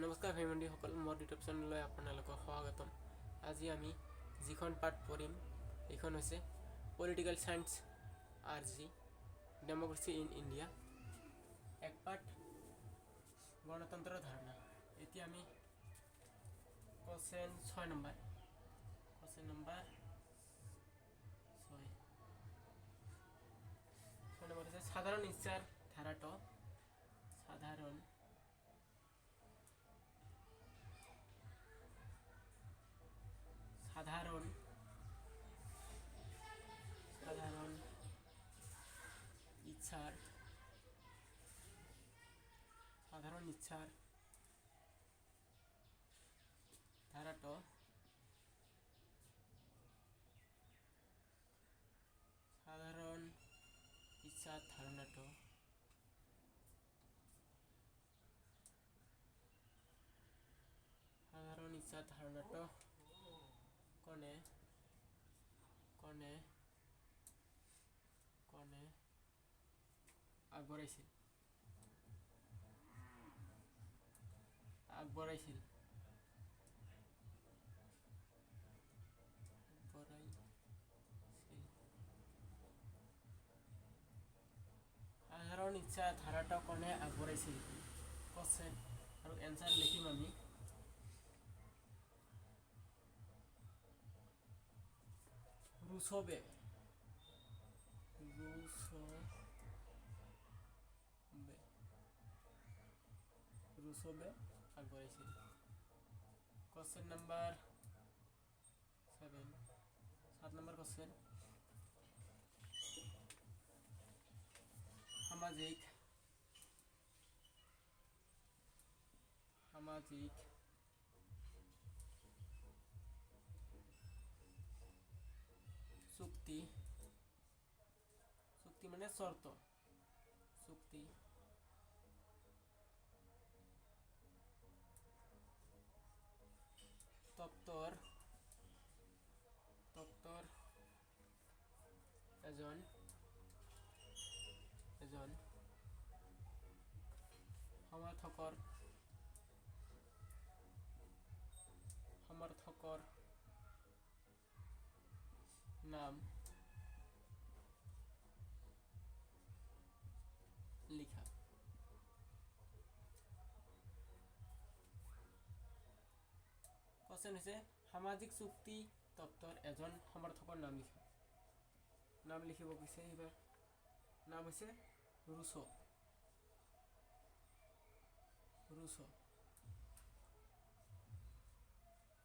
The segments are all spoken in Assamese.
নমস্কাৰ ভাই ভণ্টিসকল, মোৰ ইউটিউব চেনেললৈ আপোনালোকক স্বাগতম। আজি আমি যিখন পাঠ পঢ়িম এইখন হৈছে political science RG democracy in India, এক পাঠ গণতন্ত্ৰৰ ধাৰণা। এতিয়া আমি কোশ্চেন 6 নম্বৰ হৈছে সাধাৰণ ইচ্ছাৰ ধাৰাটো সাধাৰণ ইচ্ছাৰ ধাৰাটো কোনে আগবঢ়াইছিল? সাধাৰণ ইচ্ছা ধাৰাটো কোনে আগবঢ়াইছিল? কোশ্চেন আৰু এনসাৰ লিখিম আমি। ৰুছবে আগবঢ়াইছিল। কোশ্চেন নম্বৰ 7 নম্বৰ কোশ্চেন, সামাজিক চুক্তি মানে শৰ্ত, চুক্তি তত্ত্বৰ এজন সমৰ্থকৰ নাম লিখা। কোশ্চেন হৈছে সামাজিক চুক্তি তত্ত্বৰ এজন সমৰ্থকৰ নাম লিখা। নাম লিখিব কৈছে, এইবাৰ নাম হৈছে ৰুছো।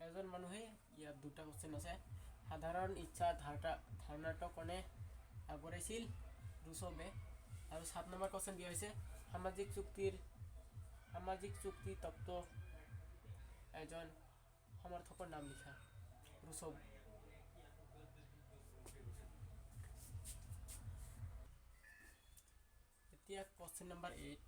এজন মানুহে, ইয়াত দুটা কোশ্চেন আছে। সাধাৰণ ইচ্ছা ধাৰণাটো কোনে আগবঢ়াইছিল? ৰুছবে। আৰু 7 নম্বৰ কোশ্চেন দিয়া হৈছে সামাজিক চুক্তি তত্ত্ব এজন সমৰ্থকৰ নাম লিখা। ৰুছব। এতিয়া কোশ্চেন নম্বৰ 8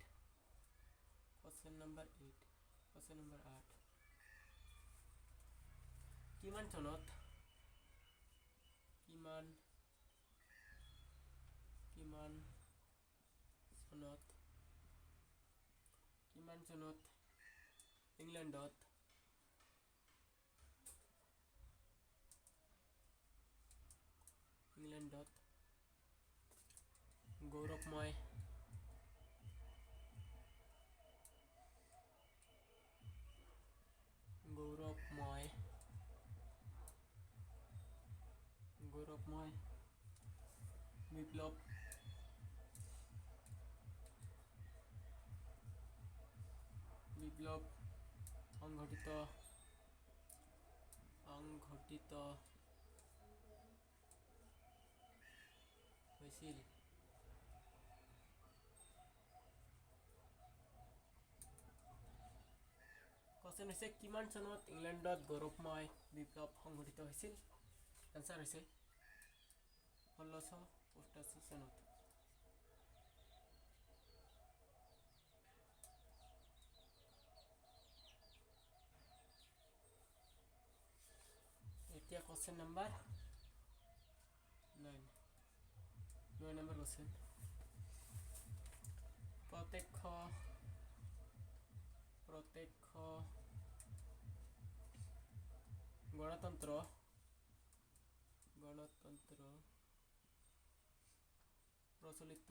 কিমান চনত ইংলেণ্ডত গৌৰৱময় বিপ্লৱ সংঘটিত হৈছিল? কোশ্চেন হৈছে কিমান চনত ইংলেণ্ডত গৌৰৱময় বিপ্লৱ সংঘটিত হৈছিল? এনসাৰ হৈছে 1685 চনত। এতিয়া কোশ্চেন নম্বৰ 9 নম্বৰ কোশ্চেন, প্ৰত্যক্ষ গণতন্ত্ৰ গণতন্ত্ৰ প্ৰচলিত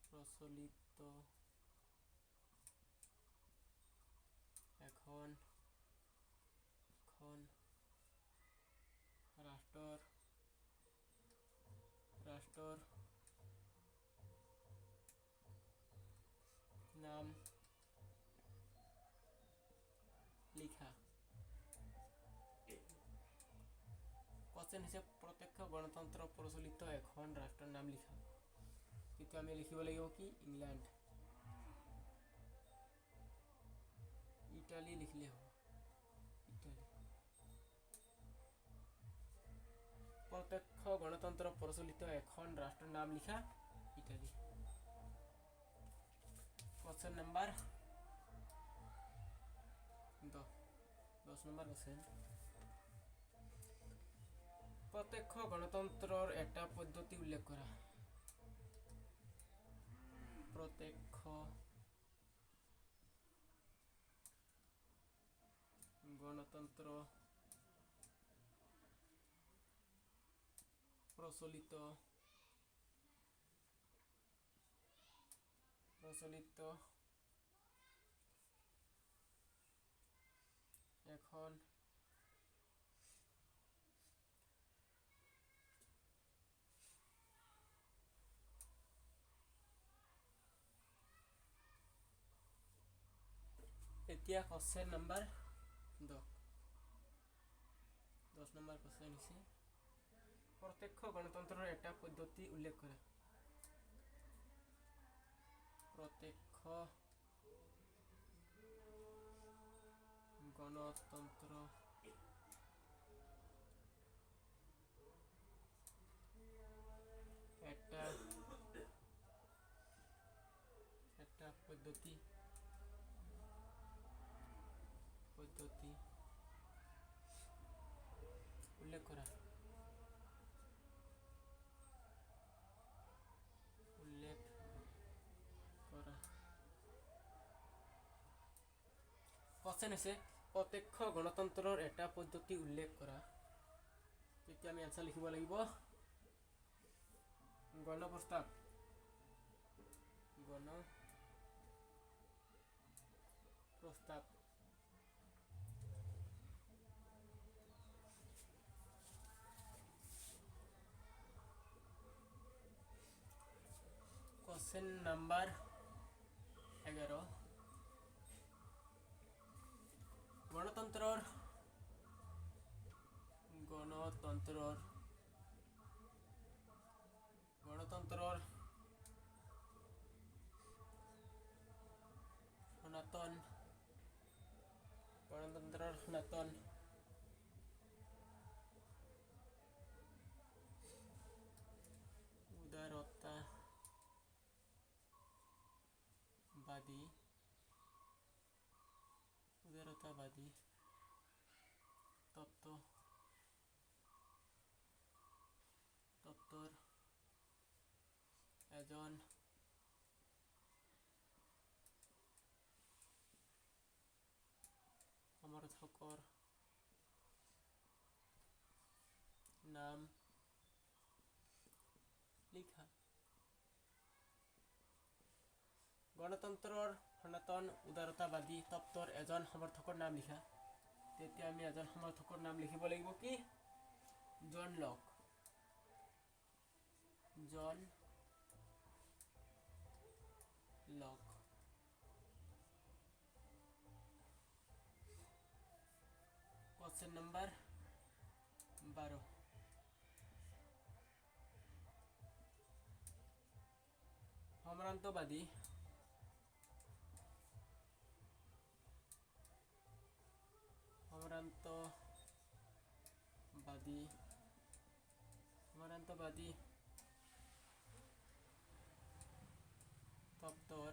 প্ৰচলিত এখন এখন ৰাষ্ট্ৰৰ ৰাষ্ট্ৰৰ নাম লিখা। কোশ্চেন হৈছে প্ৰত্যক্ষ গণতন্ত্ৰ প্ৰচলিত এখন ৰাষ্ট্ৰৰ নাম লিখা। কিন্তু আমি লিখিব লাগিব কি ইংলেণ্ড, ইটালী লিখলে হ'ব। ইটালী প্ৰত্যক্ষ গণতন্ত্ৰ প্ৰচলিত এখন ৰাষ্ট্ৰৰ নাম লিখা ইটালী। কোশ্চেন নাম্বার 10 নম্বর কোশ্চেন, প্রত্যক্ষ গণতন্ত্রের একটা পদ্ধতি উল্লেখ করা। প্রত্যক্ষ গণতন্ত্র প্রচলিত এখন এতিয়া কোশ্চেন নাম্বার 10 নম্বর কোশ্চেন হচ্ছে প্রত্যক্ষ গণতন্ত্রের একটা পদ্ধতি উল্লেখ করে। প্রত্যক্ষ গণতন্ত্র একটা পদ্ধতি উল্লেখ করা। কোশ্চেন আছে প্রত্যক্ষ গণতন্ত্রের একটা পদ্ধতি উল্লেখ করা। তেতিয়া আমি আনসার লিখিব লাগিব গণপ্রস্তাব। গণপ্রস্তাব কোশ্চেন নাম্বার 11, গণতন্ত্রের সনাতন উদারতাবাদী তত্ত্বর এজন সমৰ্থকৰ নাম লিখা। গণতন্ত্ৰৰ সনাতন উদাৰতাবাদী তত্ত্বৰ এজন সমৰ্থকৰ নাম লিখা। তেতিয়া আমি এজন সমৰ্থকৰ নাম লিখিব লাগিব কি জন লক। কোশ্চেন নাম্বাৰ 12, সম্ভ্ৰান্তবাদী তত্ত্বৰ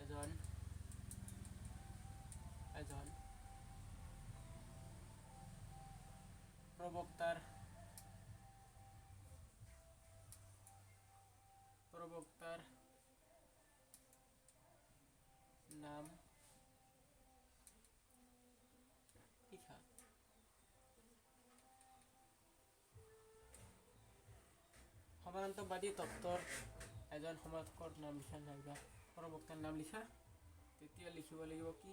এজন প্ৰবক্তাৰ গণতন্ত্ৰবাদী তত্ত্বৰ এজন সমৰ্থকৰ নাম লিখা নাইবা প্ৰবক্তাৰ নাম লিখা। তেতিয়া লিখিব লাগিব কি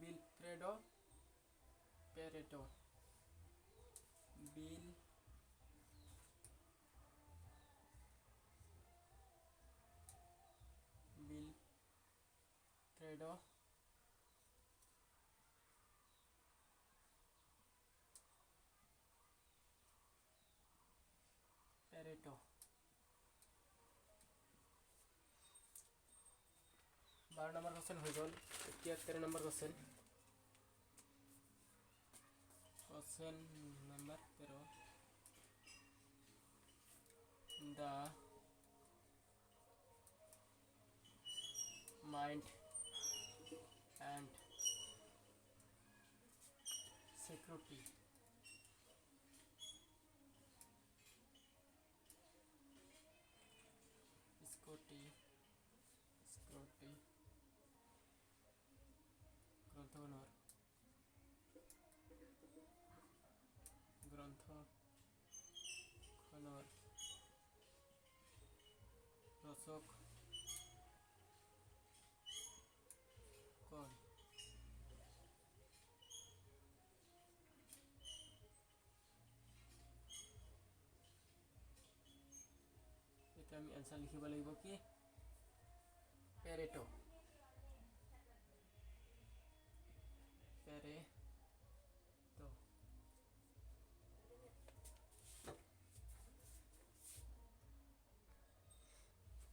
বিলফ্ৰেডো পেৰেটো। বিলফ্ৰেডো পেৰেটো। 12 নম্বৰ কোৱেশ্চন হৈ গ'ল। এতিয়া 13 number question. Question number 13। The mind and security গ্ৰন্থখনৰ ৰচক কোন? এতিয়া আমি এনসাৰ লিখিব লাগিব কি পেৰেটো।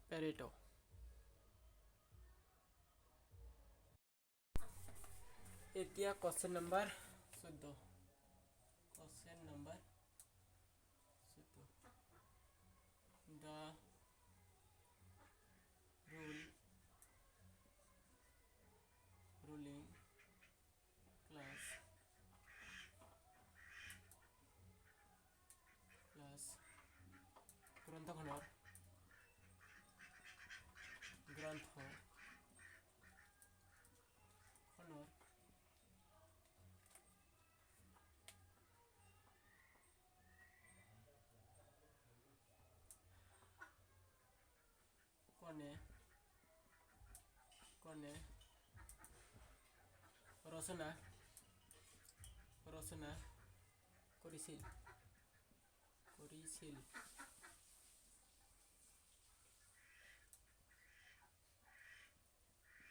পেৰেটো। এতিয়া question number 14। Question number 14। The ruling class গ্ৰন্থখনৰ কোনে ৰচনা কৰিছিল?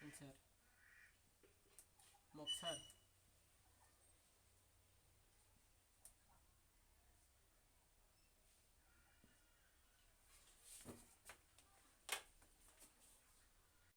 আনসাৰ মক্সাৰ